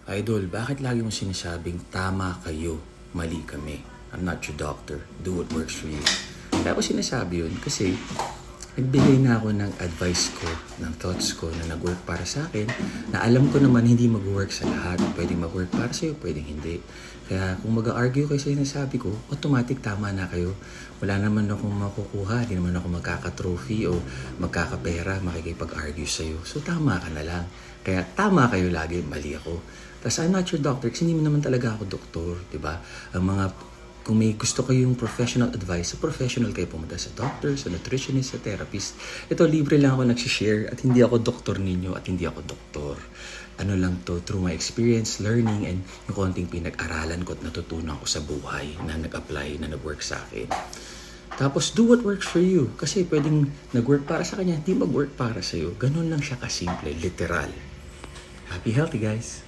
Idol, bakit lagi mo sinasabing tama kayo, mali kami? I'm not your doctor. Do what works for you. Kaya ako sinasabi yun kasi nagbigay na ako ng advice ko, ng thoughts ko na nag-work para sa akin, na alam ko naman hindi mag-work sa lahat. Pwedeng mag-work para sa'yo, pwedeng hindi. Kaya kung mag-argue kayo sa sinasabi ko, automatic tama na kayo. Wala naman akong makukuha, hindi naman ako magkaka-trophy o magkakapera, makikipag-argue sa'yo. So tama ka na lang. Kaya tama kayo lagi, mali ako. Tapos I'm not your doctor kasi hindi naman talaga ako doktor, di ba? Kung may gusto kayong professional advice, sa professional kayo pumunta sa doctor, sa nutritionist, sa therapist. Ito, libre lang ako nagsishare at hindi ako doktor ninyo at hindi ako doktor. Ano lang to, through my experience, learning, and yung konting pinag-aralan ko at natutunan ko sa buhay na nag-apply, na nag-work sa akin. Tapos, do what works for you. Kasi pwedeng nag-work para sa kanya, hindi mag-work para sa'yo. Ganun lang siya kasimple, literal. Happy healthy, guys!